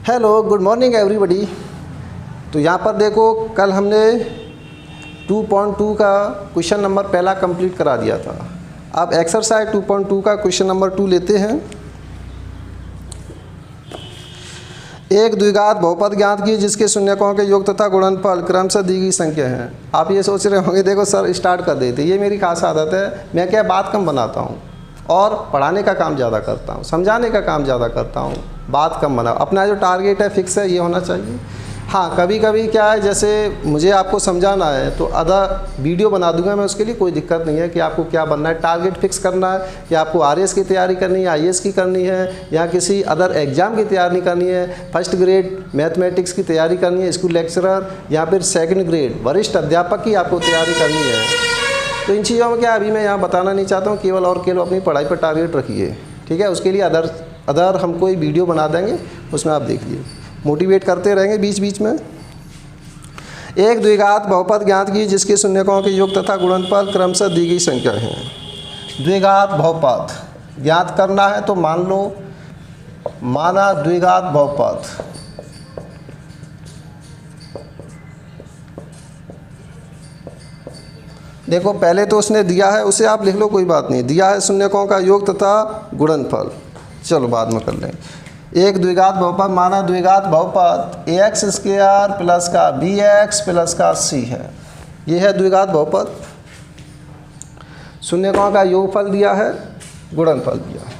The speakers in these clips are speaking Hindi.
Hello good morning everybody. तो यहाँ पर देखो कल हमने 2.2 का क्वेश्चन नंबर पहला कंप्लीट करा दिया था। अब एक्सरसाइज 2.2 का क्वेश्चन नंबर 2 लेते हैं। एक द्विघात बहुपद ज्ञात की जिसके शून्यकों के योग तथा गुणनफल क्रमशः दी गई संख्या है। आप ये सोच रहे होंगे देखो सर स्टार्ट कर देते, ये मेरी खास आदत है। मैं क्या बात कम बनाता हूँ और पढ़ाने का काम ज़्यादा करता हूँ, समझाने का काम ज़्यादा करता हूँ, बात कम बनाओ। अपना जो टारगेट है फिक्स है, ये होना चाहिए। हाँ कभी कभी क्या है, जैसे मुझे आपको समझाना है तो आधा वीडियो बना दूंगा मैं, उसके लिए कोई दिक्कत नहीं है कि आपको क्या बनना है। टारगेट फिक्स करना है कि आपको आरएस की तैयारी करनी है, आईएएस की करनी है, या किसी अदर एग्ज़ाम की तैयारी करनी है, फर्स्ट ग्रेड मैथमेटिक्स की तैयारी करनी है, स्कूल लेक्चरर या फिर सेकंड ग्रेड वरिष्ठ अध्यापक की आपको तैयारी करनी है। तो इन चीज़ों में क्या अभी मैं यहाँ बताना नहीं चाहता हूँ, केवल और केवल अपनी पढ़ाई पर टारगेट रखिए, ठीक है। उसके लिए अदर हम कोई वीडियो बना देंगे, उसमें आप देखिए, मोटिवेट करते रहेंगे बीच बीच में। एक द्विघात बहुपद ज्ञात की जिसके शून्यकों के योग तथा गुणनफल क्रमशः दी गई संख्या है। द्विघात बहुपद ज्ञात करना है तो मान लो, माना द्विघात बहुपद, देखो पहले तो उसने दिया है, उसे आप लिख लो कोई बात नहीं, दिया है शून्यकों का योग तथा गुणनफल, चलो बाद में कर लें। एक द्विघात बहुपद, माना द्विघात बहुपद ax स्क्वायर प्लस का bx प्लस का c है। ये है द्विघात बहुपद। शून्यकों का योगफल दिया है, गुणनफल दिया है।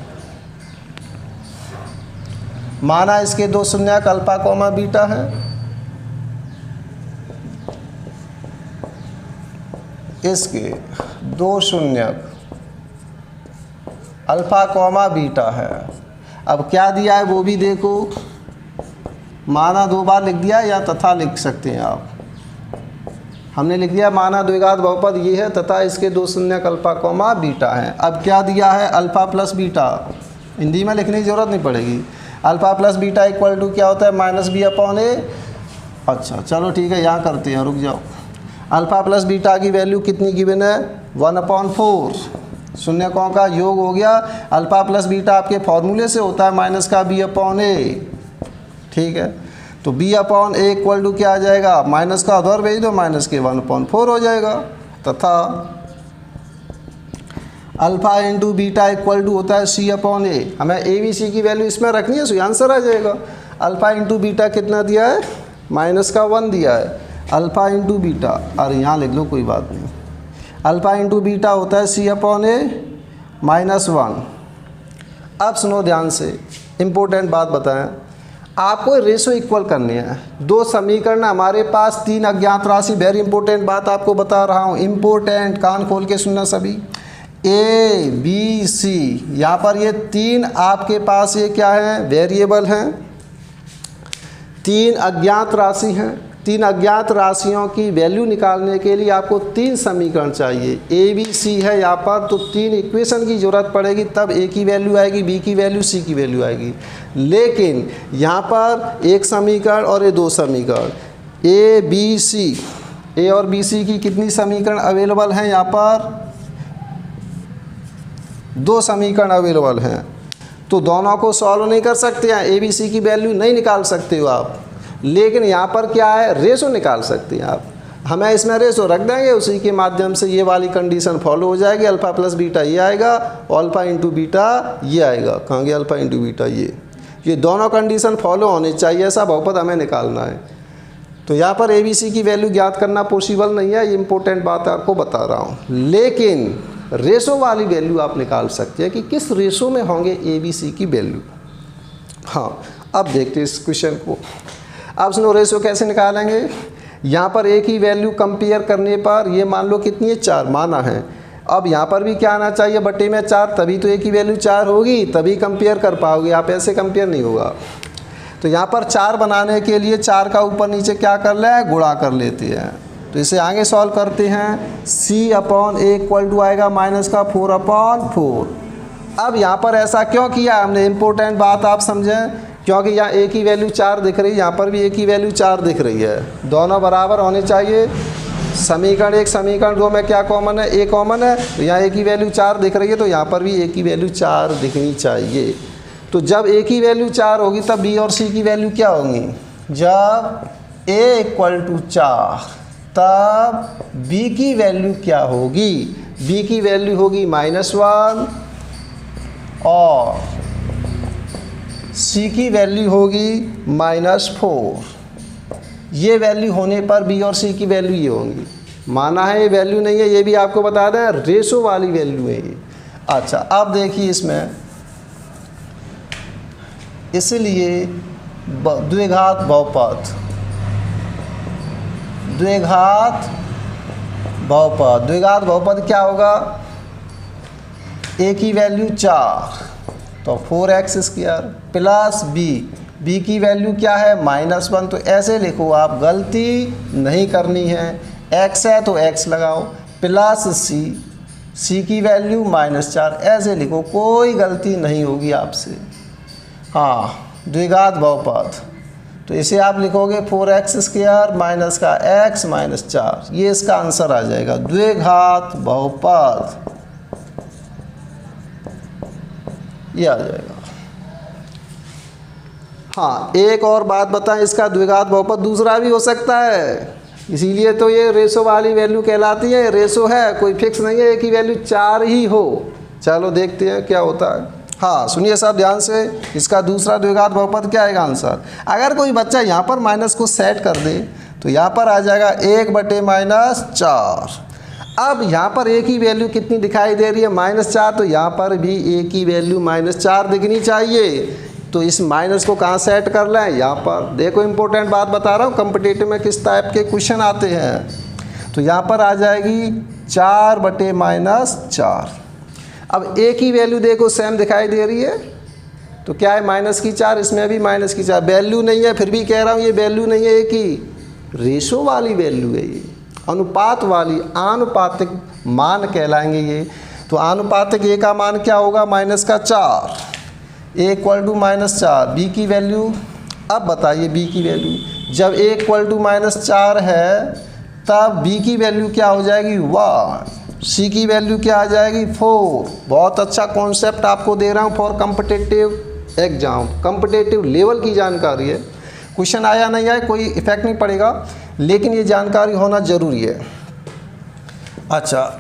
माना इसके दो शून्यक अल्फा कॉमा बीटा है, इसके दो शून्यक अल्फा कॉमा बीटा है। अब क्या दिया है वो भी देखो, माना दो बार लिख दिया या तथा लिख सकते हैं आप। हमने लिख दिया माना द्विघात बहुपद ये है तथा इसके दो शून्यक अल्फा कॉमा बीटा है। अब क्या दिया है, अल्फा प्लस बीटा, हिंदी में लिखने की ज़रूरत नहीं पड़ेगी। Alpha plus beta equal to क्या होता है, माइनस बी अपॉन ए। अच्छा चलो ठीक है, यहाँ करते हैं, रुक जाओ। अल्फा प्लस बीटा की वैल्यू कितनी गिवन है, 1/4। शून्यकों का योग हो गया, अल्फा प्लस बीटा आपके फॉर्मूले से होता है माइनस का बी अपॉन ए, ठीक है। तो B upon A equal to क्या आ जाएगा, माइनस का उधर भेज दो, माइनस के 1/4 हो जाएगा। तथा alpha into beta equal to होता है सी अपॉन ए। हमें ए बी सी की वैल्यू इसमें रखनी है, सो आंसर आ जाएगा। अल्फा इंटू बीटा कितना दिया है, माइनस का 1 दिया है। अल्फा इंटू बीटा, और यहाँ लिख लो कोई बात नहीं, अल्फा इंटू बीटा होता है सी अपॉन ए -1। अब सुनो ध्यान से, इम्पोर्टेंट बात बताएं, आपको रेशो इक्वल करनी है। दो समीकरण हमारे पास, तीन अज्ञात राशि, वेरी इंपॉर्टेंट बात आपको बता रहा हूँ, इम्पोर्टेंट, कान खोल के सुनना सभी। ए बी सी, यहाँ पर ये तीन आपके पास ये क्या है, वेरिएबल हैं, तीन अज्ञात राशि हैं। तीन अज्ञात राशियों की वैल्यू निकालने के लिए आपको तीन समीकरण चाहिए। ए बी सी है यहाँ पर, तो तीन इक्वेशन की ज़रूरत पड़ेगी, तब ए की वैल्यू आएगी, बी की वैल्यू, सी की वैल्यू आएगी। लेकिन यहाँ पर एक समीकरण और ये दो समीकरण, ए बी सी, ए और बी सी की कितनी समीकरण अवेलेबल हैं, यहाँ पर दो समीकरण अवेलेबल हैं। तो दोनों को सॉल्व नहीं कर सकते हैं, ए बी सी की वैल्यू नहीं निकाल सकते हो आप, लेकिन यहाँ पर क्या है, रेशो निकाल सकते हैं आप। हमें इसमें रेशो रख देंगे, उसी के माध्यम से ये वाली कंडीशन फॉलो हो जाएगी। अल्फा प्लस बीटा ये आएगा और अल्फा इंटू बीटा ये आएगा। कहाँ गया अल्फा इंटू बीटा, ये दोनों कंडीशन फॉलो होनी चाहिए, ऐसा बहुपद हमें निकालना है। तो यहाँ पर ए बी सी की वैल्यू ज्ञात करना पॉसिबल नहीं है, ये इंपॉर्टेंट बात आपको बता रहा हूँ। लेकिन रेशो वाली वैल्यू आप निकाल सकते हैं कि किस रेशो में होंगे ए बी सी की वैल्यू। हाँ अब देखते हैं इस क्वेश्चन को। अब सुनो रेशो कैसे निकालेंगे। यहाँ पर एक ही वैल्यू कंपेयर करने पर ये मान लो कितनी है, 4 माना है। अब यहाँ पर भी क्या आना चाहिए, बटे में 4, तभी तो एक ही वैल्यू 4 होगी, तभी कंपेयर कर पाओगे आप, ऐसे कंपेयर नहीं होगा। तो यहाँ पर 4 बनाने के लिए 4 का ऊपर नीचे क्या कर ले, गुणा कर लेते हैं। तो इसे आगे सॉल्व करते हैं, सी अपॉन ए इक्वल टू आएगा माइनस का 4/4। अब यहाँ पर ऐसा क्यों किया हमने, इंपॉर्टेंट बात आप समझें, क्योंकि यहाँ एक ही वैल्यू 4 दिख रही है, यहाँ पर भी एक ही वैल्यू 4 दिख रही है, दोनों बराबर होने चाहिए। समीकरण एक, समीकरण दो में क्या कॉमन है, ए कॉमन है, तो यहाँ एक ही वैल्यू 4 दिख रही है, तो यहाँ पर भी एक ही वैल्यू 4 दिखनी चाहिए। तो जब ए की वैल्यू 4 होगी तब बी और सी की वैल्यू क्या होंगी? जब ए इक्वल टू 4 तब बी की वैल्यू क्या होगी? बी की वैल्यू होगी -1 और सी की वैल्यू होगी -4। ये वैल्यू होने पर बी और सी की वैल्यू ये होंगी। माना है ये वैल्यू नहीं है, ये भी आपको बता दें रेशो वाली वैल्यू है ये। अच्छा, अब देखिए इसमें, इसलिए द्विघात बहुपद, द्विघात बहुपद क्या होगा? ए की वैल्यू 4 तो 4x² प्लस बी की वैल्यू क्या है? -1। तो ऐसे लिखो, आप गलती नहीं करनी है। x है तो x लगाओ, प्लस सी की वैल्यू -4, ऐसे लिखो, कोई गलती नहीं होगी आपसे। हाँ, द्विघात बहुपद, तो इसे आप लिखोगे 4x² माइनस का x -4, ये इसका आंसर आ जाएगा, द्विघात बहुपद ये आ जाएगा। हाँ, एक और बात बताएं, इसका द्विघात बहुपद दूसरा भी हो सकता है, इसीलिए तो ये रेशो वाली वैल्यू कहलाती है। रेशो है, कोई फिक्स नहीं है, एक ही वैल्यू 4 ही हो। चलो देखते हैं क्या होता है। हाँ सुनिए सब ध्यान से, इसका दूसरा द्विघात बहुपद क्या आएगा आंसर? अगर कोई बच्चा यहाँ पर माइनस को सेट कर दे तो यहाँ पर आ जाएगा 1/-4। अब यहाँ पर ए की वैल्यू कितनी दिखाई दे रही है? -4, तो यहाँ पर भी ए की वैल्यू -4 दिखनी चाहिए। तो इस माइनस को कहाँ सेट कर लें? यहाँ पर। देखो इंपॉर्टेंट बात बता रहा हूँ, कॉम्पिटिटिव में किस टाइप के क्वेश्चन आते हैं। तो यहाँ पर आ जाएगी 4/-4। अब ए की वैल्यू देखो सेम दिखाई दे रही है, तो क्या है? -4, इसमें भी -4। वैल्यू नहीं है, फिर भी कह रहा हूँ ये वैल्यू नहीं है ए की, रेशो वाली वैल्यू है ये, अनुपात वाली, आनुपातिक मान कहलाएंगे ये। तो आनुपातिक ए का मान क्या होगा? -4, ए इक्वल टू -4। बी की वैल्यू, अब बताइए बी की वैल्यू, जब ए इक्वल टू -4 है तब बी की वैल्यू क्या हो जाएगी? 1। सी की वैल्यू क्या आ जाएगी? 4। बहुत अच्छा कॉन्सेप्ट आपको दे रहा हूँ for competitive exam, competitive level की जानकारी है। क्वेश्चन आया नहीं आया कोई इफेक्ट नहीं पड़ेगा, लेकिन ये जानकारी होना ज़रूरी है। अच्छा,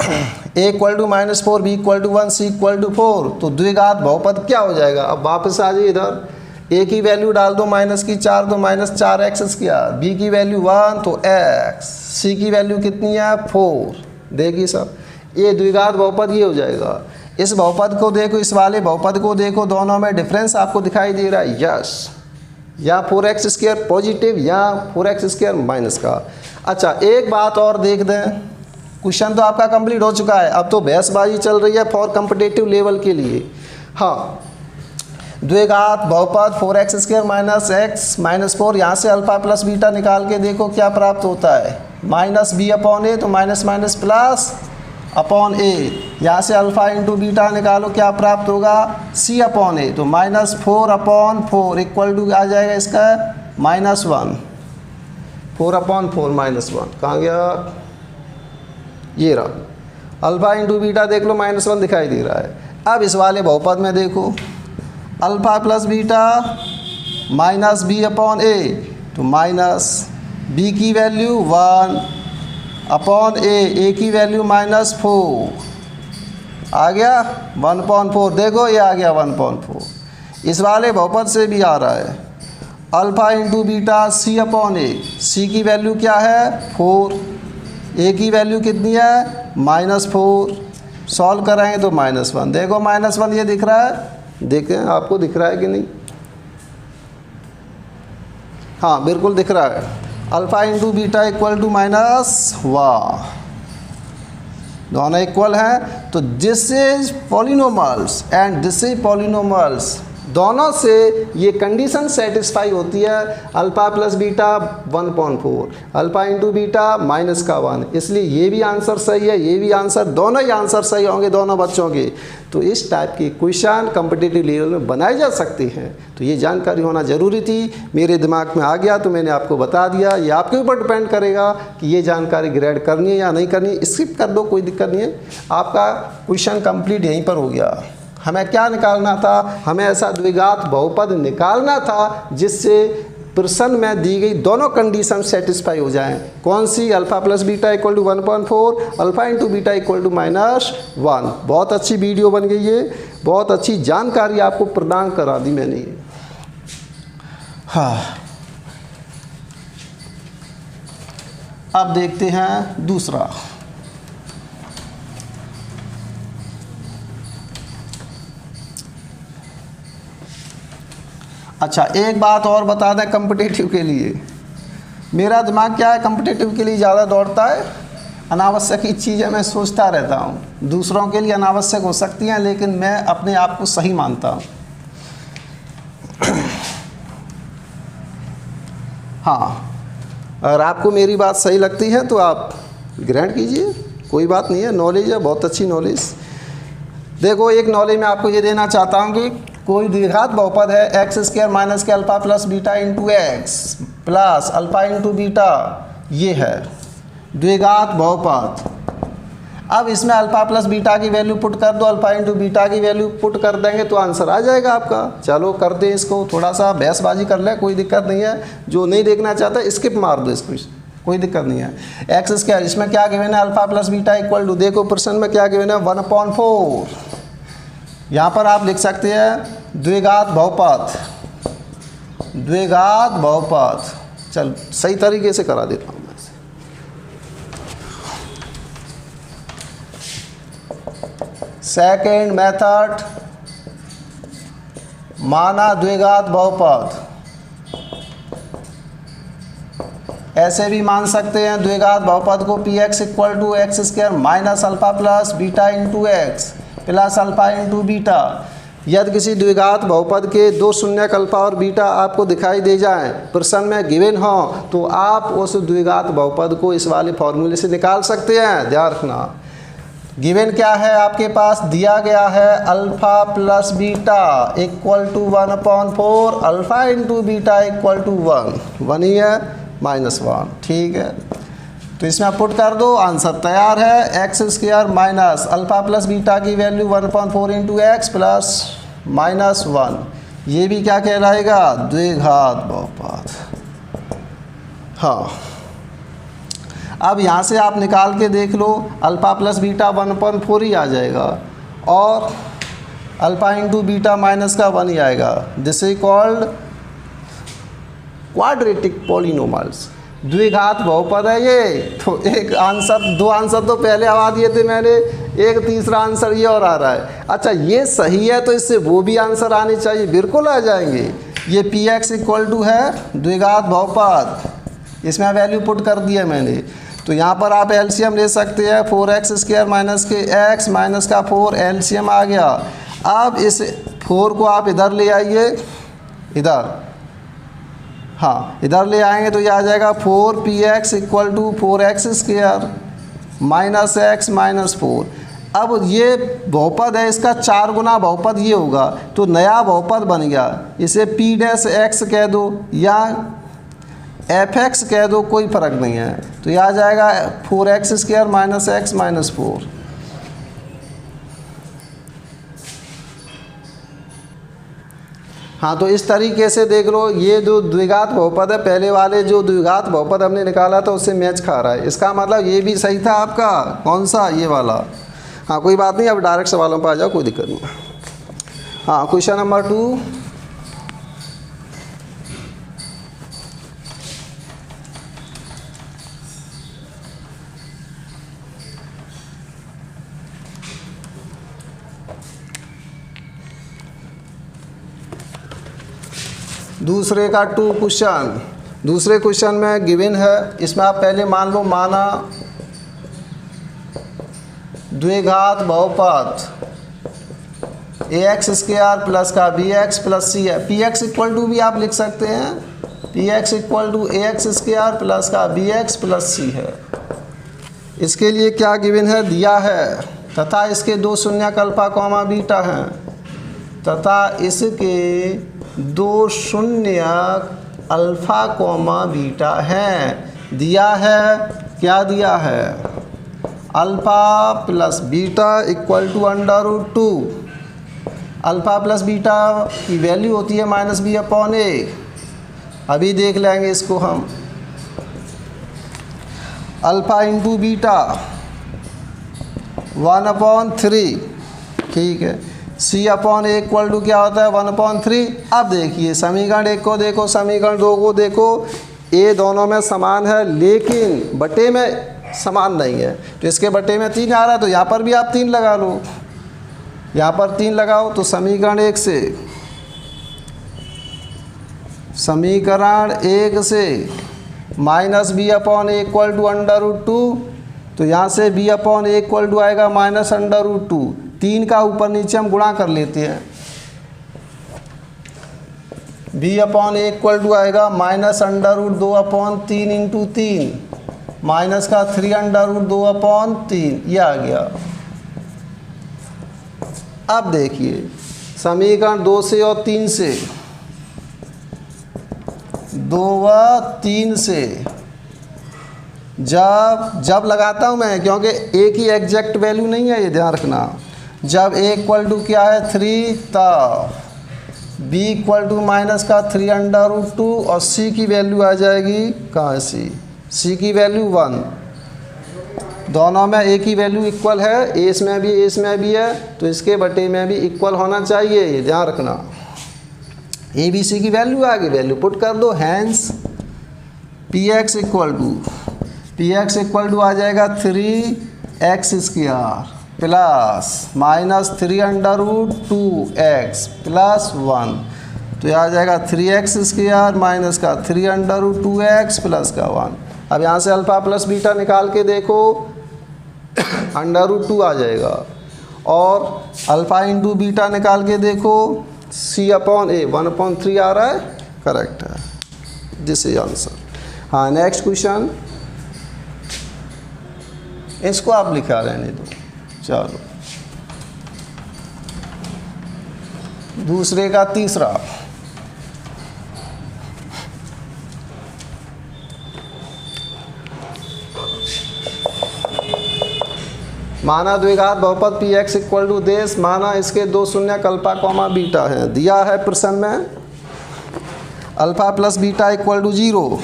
A equal to -4, B equal to 1, C equal to 4, तो द्विघात बहुपद क्या हो जाएगा? अब वापस आ जाइए इधर, ए की वैल्यू डाल दो -4 तो -4x², बी की वैल्यू 1 तो x, सी की वैल्यू कितनी है? 4। देखिए सब, ये द्विघात बहुपद ये हो जाएगा। इस बहुपद को देखो, इस वाले बहुपद को देखो, दोनों में डिफरेंस आपको दिखाई दे रहा है। यस, या 4x² पॉजिटिव या 4x² माइनस का। अच्छा, एक बात और देख दें, क्वेश्चन तो आपका कंप्लीट हो चुका है, अब तो बहसबाजी चल रही है फॉर कॉम्पिटिटिव लेवल के लिए। हाँ, द्विघात बहुपद 4x² माइनस x -4, यहाँ से अल्फा प्लस बीटा निकाल के देखो क्या प्राप्त होता है? -b/a, तो माइनस प्लस अपॉन ए, यहाँ से अल्फा इंटू बीटा निकालो क्या प्राप्त होगा? c/a, तो -4/4 इक्वल टू आ जाएगा इसका -1। 4/4 -1 कहाँ गया? ये रहा, अल्फा इंटू बीटा देख लो, -1 दिखाई दे रहा है। अब इस वाले बहुपद में देखो, अल्फा प्लस बीटा -b/a, तो -b की वैल्यू 1/a, ए की वैल्यू -4 आ गया 1/4। देखो ये आ गया 1/4। इस वाले बहुपद से भी आ रहा है, अल्फा इंटू बीटा c/a, सी की वैल्यू क्या है? 4, ए की वैल्यू कितनी है? -4। सॉल्व कराएंगे तो -1। देखो -1 ये दिख रहा है, देखें आपको दिख रहा है कि नहीं? हाँ बिल्कुल दिख रहा है, alpha into beta equal to -1, दोनों इक्वल हैं। तो this is polynomials and this is polynomials, दोनों से ये कंडीशन सेटिस्फाई होती है, alpha plus beta 1/4, alpha into beta -1, इसलिए ये भी आंसर सही है, ये भी आंसर, दोनों ही आंसर सही होंगे दोनों बच्चों के। तो इस टाइप की क्वेश्चन कॉम्पिटिटिव लेवल में बनाई जा सकती हैं, तो ये जानकारी होना ज़रूरी थी। मेरे दिमाग में आ गया तो मैंने आपको बता दिया। ये आपके ऊपर डिपेंड करेगा कि ये जानकारी ग्रेड करनी है या नहीं करनी है। स्किप कर दो, कोई दिक्कत नहीं है, आपका क्वेश्चन कंप्लीट यहीं पर हो गया। हमें क्या निकालना था, हमें ऐसा द्विघात बहुपद निकालना था जिससे प्रश्न में दी गई दोनों कंडीशन सेटिस्फाई हो जाएं। कौन सी, alpha plus beta equal to 1.4, alpha into beta equal to -1। बहुत अच्छी वीडियो बन गई है, बहुत अच्छी जानकारी आपको प्रदान करा दी मैंने। हाँ, अब देखते हैं दूसरा। अच्छा, एक बात और बता दें कॉम्पिटिटिव के लिए, मेरा दिमाग क्या है, कॉम्पिटिटिव के लिए ज़्यादा दौड़ता है। अनावश्यक ही चीज़ें मैं सोचता रहता हूँ, दूसरों के लिए अनावश्यक हो सकती हैं लेकिन मैं अपने आप को सही मानता हूँ। हाँ, अगर आपको मेरी बात सही लगती है तो आप ग्रहण कीजिए, कोई बात नहीं है, नॉलेज है, बहुत अच्छी नॉलेज। देखो, एक नॉलेज मैं आपको ये देना चाहता हूँ कि कोई द्विघात बहुपद है एक्स स्क्वायर माइनस के alpha plus beta into X plus alpha into beta, ये है द्विघात बहुपद। अब इसमें अल्फ़ा प्लस बीटा की वैल्यू पुट कर दो, अल्फ़ा इंटू बीटा की वैल्यू पुट कर देंगे तो आंसर आ जाएगा आपका। चलो कर दे इसको, थोड़ा सा बहसबाजी कर ले, कोई दिक्कत नहीं है। जो नहीं देखना चाहता स्किप मार दो इसको, कोई दिक्कत नहीं है। एक्स स्क्वायर, इसमें क्या गिवन है, alpha plus beta equal to, देखो प्रश्न में क्या गिवन है, 1/4। यहाँ पर आप लिख सकते हैं द्विघात बहुपद, द्विघात बहुपद। चल सही तरीके से करा देता हूँ मैं। सेकेंड मेथड, माना द्विघात बहुपद, ऐसे भी मान सकते हैं द्विघात बहुपद को P X equal to X square minus alpha plus beta into X plus alpha into beta. यदि किसी द्विघात बहुपद के दो शून्यक अल्फ़ा और बीटा आपको दिखाई दे जाएं, प्रश्न में गिवन हो, तो आप उस द्विघात बहुपद को इस वाले फॉर्मूले से निकाल सकते हैं। ध्यान रखना, गिवन क्या है आपके पास, दिया गया है alpha plus beta equal to 1/4, alpha into beta equal to 1 ही है, -1, ठीक है। तो इसमें आप पुट कर दो, आंसर तैयार है। X square minus alpha plus beta की वैल्यू 1/4 इंटू एक्स प्लस -1, ये भी क्या कहलाएगा, द्विघात बहुपद। हाँ, अब यहाँ से आप निकाल के देख लो, अल्फ़ा प्लस बीटा 1/4 ही आ जाएगा और अल्फ़ा इंटू बीटा माइनस का 1 ही आएगा। This is called quadratic polynomials, द्विघात बहुपद है ये। तो एक आंसर, दो आंसर तो पहले आवा दिए थे मैंने, एक तीसरा आंसर ये और आ रहा है। अच्छा, ये सही है तो इससे वो भी आंसर आने चाहिए, बिल्कुल आ जाएंगे। ये पी एक्स इक्वल टू है द्विघात बहुपद, इसमें वैल्यू पुट कर दिया मैंने। तो यहाँ पर आप एलसीएम ले सकते हैं, 4x स्क्वायर माइनस के x माइनस का 4, एलसीएम आ गया। अब इस 4 को आप इधर ले आइए, इधर, हाँ इधर ले आएंगे तो ये आ जाएगा 4px equal to 4x square minus x minus 4। अब ये बहुपद है, इसका 4 गुना बहुपद ये होगा, तो नया बहुपद बन गया। इसे p डैश x कह दो या fx कह दो, कोई फ़र्क नहीं है। तो ये आ जाएगा 4x square minus x minus 4। हाँ, तो इस तरीके से देख लो, ये जो द्विघात बहुपद है, पहले वाले जो द्विघात बहुपद हमने निकाला था उससे मैच खा रहा है। इसका मतलब ये भी सही था आपका, कौन सा, ये वाला। हाँ, कोई बात नहीं, अब डायरेक्ट सवालों पर आ जाओ, कोई दिक्कत नहीं। हाँ, क्वेश्चन नंबर 2, दूसरे का 2 क्वेश्चन। दूसरे क्वेश्चन में गिवन है, इसमें आप पहले मान लो, माना द्विघात बहुपद ax स्क्वायर प्लस का bx प्लस c है। px इक्वल टू भी आप लिख सकते हैं, px equal to ax square plus का bx प्लस c है। इसके लिए क्या गिवन है, दिया है, तथा इसके दो शून्यक अल्फ़ा कॉमा बीटा हैं, तथा इसके दो शून्यक अल्फ़ा कॉमा बीटा हैं। दिया है, क्या दिया है, alpha plus beta equal to √2 alpha plus beta की वैल्यू होती है -b/a। अभी देख लेंगे इसको हम। अल्फ़ा इंटू बीटा 1/3, ठीक है। c/a इक्वल टू क्या होता है 1/3। अब देखिए समीकरण 1 को देखो, समीकरण 2 को देखो, ये दोनों में समान है लेकिन बटे में समान नहीं है। तो इसके बटे में 3 आ रहा है तो यहाँ पर भी आप 3 लगा लो, यहाँ पर 3 लगाओ। तो समीकरण 1 से -b/a इक्वल टू √2, तो यहाँ से b/a इक्वल टू आएगा -√2। 3 का ऊपर नीचे हम गुणा कर लेते हैं। b/a इक्वल टू आएगा -√2/3 इंटू 3 माइनस का 3√2/3, ये आ गया। अब देखिए समीकरण 2 से और 3 से, 2 व 3 से जब लगाता हूँ मैं, क्योंकि एक ही एग्जैक्ट वैल्यू नहीं है, ये ध्यान रखना। जब a इक्वल टू क्या है 3, तब b इक्वल टू माइनस का 3√2 और c की वैल्यू आ जाएगी कहाँ c की वैल्यू 1। दोनों में एक ही वैल्यू इक्वल है, a इसमें भी है, तो इसके बटे में भी इक्वल होना चाहिए, ये ध्यान रखना। a b c की वैल्यू आ गई, वैल्यू पुट कर दो। हैंस px इक्वल टू आ जाएगा 3x² प्लस -3√2x प्लस 1, तो यह आ जाएगा 3x² माइनस का 3√2x प्लस का 1। अब यहाँ से अल्फ़ा प्लस बीटा निकाल के देखो, √2 आ जाएगा। और अल्फ़ा इंटू बीटा निकाल के देखो, c/a 1/3 आ रहा है, करेक्ट है, दिस इज आंसर। हाँ, नेक्स्ट क्वेश्चन, इसको आप लिखा रहने दो। चलो दूसरे का तीसरा, माना द्विघात बहुपद px इक्वल टू देश, माना इसके 2 शून्य अल्फा कॉमा बीटा है। दिया है प्रश्न में alpha plus beta equal to 0।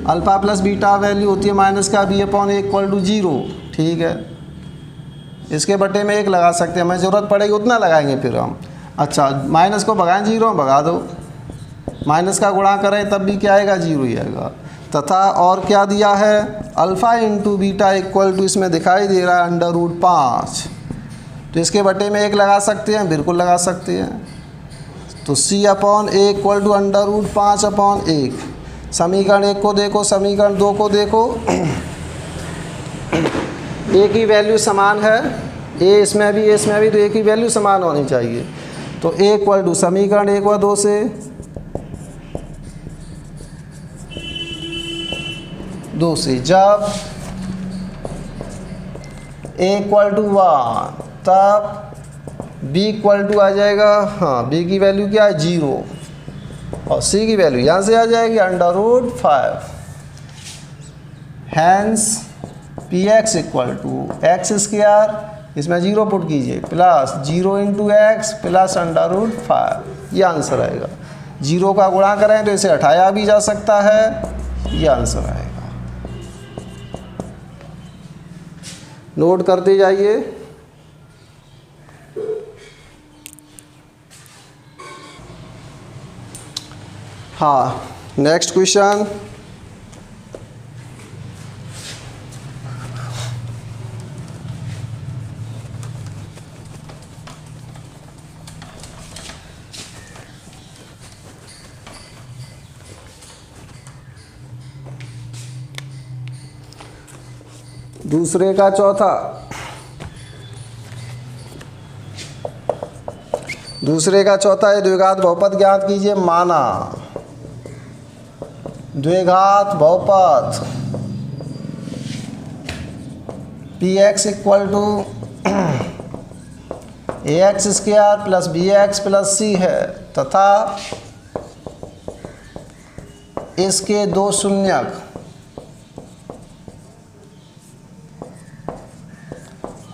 Alpha plus beta value होती है माइनस का b/a इक्वल टू 0, ठीक है। इसके बटे में 1 लगा सकते हैं, हमें ज़रूरत पड़ेगी उतना लगाएंगे फिर हम। अच्छा, माइनस को भगाएं, 0 भगा दो, माइनस का गुणा करें तब भी क्या आएगा 0 ही आएगा। तथा और क्या दिया है, alpha into beta equal to, इसमें दिखाई दे रहा है √5, तो इसके बटे में 1 लगा सकते हैं, बिल्कुल लगा सकते हैं। तो c/a इक्वल टू √5/1। समीकरण 1 को देखो, समीकरण 2 को देखो, एक ही वैल्यू समान है, a इसमें भी तो एक ही वैल्यू समान होनी चाहिए। तो a इक्वल टू समीकरण 1 व 2 से, 2 से जब a इक्वल टू 1, तब b इक्वल टू आ जाएगा, हाँ b की वैल्यू क्या है 0 और c की वैल्यू यहाँ से आ जाएगी √5। Hence px equal to x², इसमें 0 पुट कीजिए, प्लस 0 इंटू एक्स प्लस √5, ये आंसर आएगा। 0 का गुणा करें तो इसे हटाया भी जा सकता है, ये आंसर आएगा। नोट करते जाइए। हाँ, नेक्स्ट क्वेश्चन, दूसरे का चौथा, दूसरे का चौथा है द्विघात बहुपद ज्ञात कीजिए। माना द्विघात बहुपद px equal to ax² plus bx plus c है, तथा इसके 2 शून्यक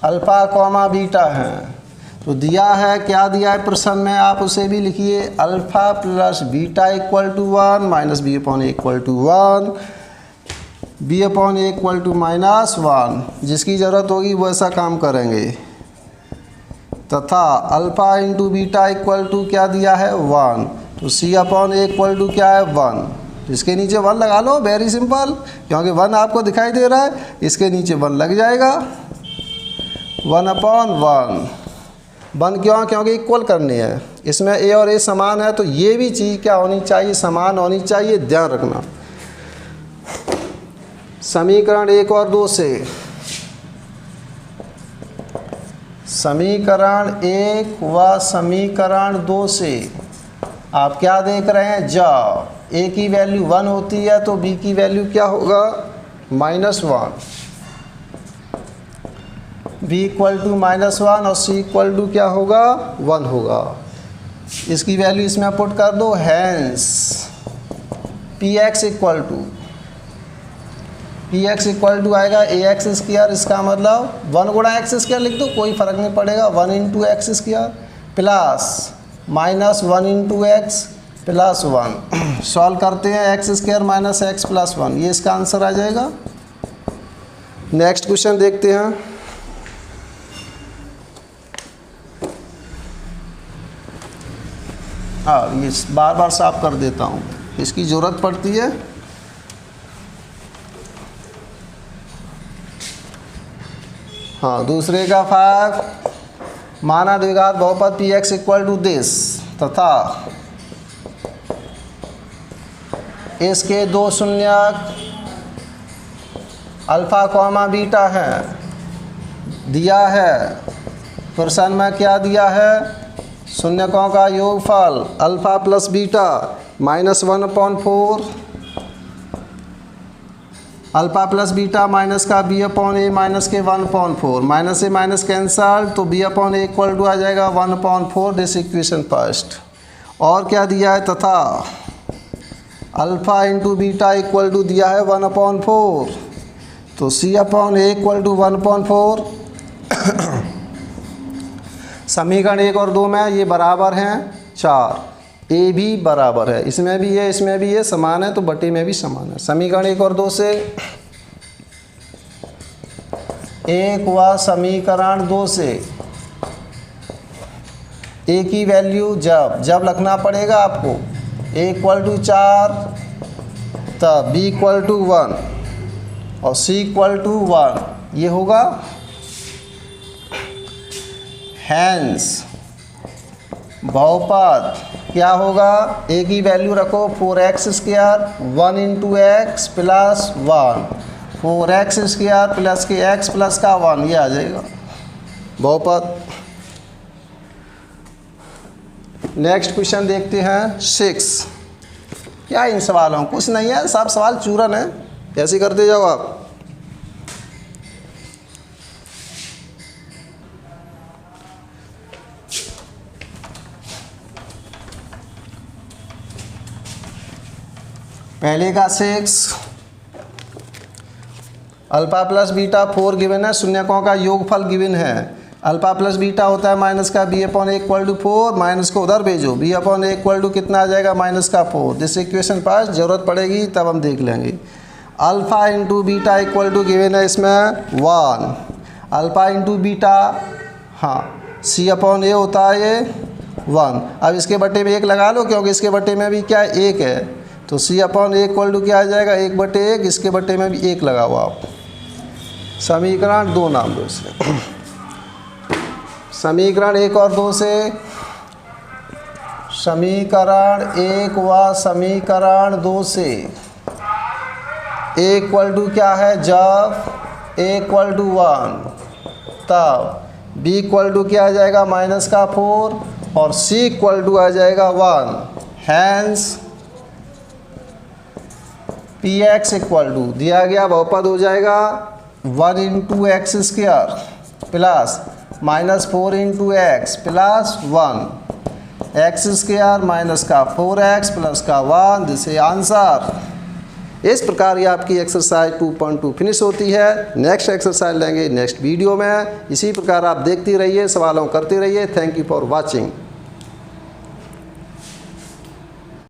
अल्फ़ा कॉमा बीटा हैं। तो दिया है, क्या दिया है प्रश्न में, आप उसे भी लिखिए। Alpha plus beta equal to 1 minus B upon equal to 1, B upon equal to minus 1। जिसकी ज़रूरत होगी वो ऐसा काम करेंगे। तथा alpha into beta equal to क्या दिया है 1, तो सी अपॉन इक्वल टू क्या है 1। तो इसके नीचे 1 लगा लो, वेरी सिंपल, क्योंकि 1 आपको दिखाई दे रहा है, इसके नीचे 1 लग जाएगा। 1 अपॉन 1 क्यों, क्योंकि इक्वल करनी है। इसमें ए और ए समान है, तो ये भी चीज़ क्या होनी चाहिए, समान होनी चाहिए, ध्यान रखना। समीकरण 1 और 2 से, समीकरण 1 व समीकरण 2 से आप क्या देख रहे हैं, जब ए की वैल्यू 1 होती है तो बी की वैल्यू क्या होगा, -1, बी इक्वल टू -1 और सी इक्वल टू क्या होगा 1 होगा। इसकी वैल्यू इसमें पुट कर दो। Hence P X equal to आएगा ए एक्स स्क्वायर, इसका मतलब 1 गुणा एक्स स्क्वायर लिख दो, कोई फ़र्क नहीं पड़ेगा, 1 into X square plus -1 into X plus 1। Solve करते हैं, x square minus x plus 1, ये इसका आंसर आ जाएगा। नेक्स्ट क्वेश्चन देखते हैं। हाँ, ये बार बार साफ कर देता हूँ, इसकी ज़रूरत पड़ती है। हाँ, दूसरे का 5 माना द्विघात बहुपद P X equal to this तथा इसके 2 शून्यक अल्फ़ा कॉमा बीटा है, दिया है प्रश्न में, क्या दिया है, शून्यकों का योगफल alpha plus beta -1/4, alpha plus beta minus का बी अपॉन ए माइनस के 1/4, माइनस से माइनस कैंसल, तो B upon A equal to आ जाएगा 1/4, दिस इक्वेशन फर्स्ट। और क्या दिया है, तथा alpha into beta equal to दिया है 1/4, तो C upon A equal to 1/4। समीकरण 1 और 2 में ये बराबर हैं 4, ए भी बराबर है, इसमें भी है, इसमें भी है, समान है, तो बटे में भी समान है। समीकरण 1 और 2 से 1 व समीकरण 2 से ए की वैल्यू जब लिखना पड़ेगा आपको, ए इक्वल टू 4 तब बी इक्वल टू 1 और सी इक्वल टू 1, ये होगा। हैंस बहुपद क्या होगा, ए की वैल्यू रखो 4x square 1 into X plus 1, 4x square plus के x प्लस का 1, ये आ जाएगा बहुपद। नेक्स्ट क्वेश्चन देखते हैं 6। क्या इन सवालों कुछ नहीं है, सब सवाल चूरन है, ऐसे करते जाओ आप। पहले का 6, अल्फ़ा प्लस बीटा 4 गिवन है, शून्यकों का योगफल गिवन है। अल्फ़ा प्लस बीटा होता है माइनस का B upon A equal to 4, minus को उधर भेजो, B upon A equal to कितना आ जाएगा -4। दिस इक्वेशन पास ज़रूरत पड़ेगी तब हम देख लेंगे। Alpha into beta equal to given है इसमें 1, अल्फ़ा इंटू बीटा, हाँ, सी अपॉन ए होता है ये 1। अब इसके बटे में 1 लगा लो, क्योंकि इसके बटे में भी क्या 1 है, तो C upon A equal to क्या आ जाएगा 1/1, इसके बटे में भी 1 लगाओ आप। समीकरण 2 नाम दो इसे। समीकरण 1 और 2 से, समीकरण 1 व समीकरण 2 से ए इक्वल टू क्या है, जब ए इक्वल टू 1 तब बी इक्वल टू क्या आ जाएगा -4 और सी इक्वल टू आ जाएगा 1। Hence P X equal to दिया गया बहुपद हो जाएगा 1 into X square plus -4 into X plus 1, X square minus का 4x प्लस का 1, जिसे आंसर इस प्रकार ये आपकी एक्सरसाइज 2.2 फिनिश होती है। नेक्स्ट एक्सरसाइज लेंगे नेक्स्ट वीडियो में। इसी प्रकार आप देखती रहिए, सवालों करते रहिए। Thank you for watching.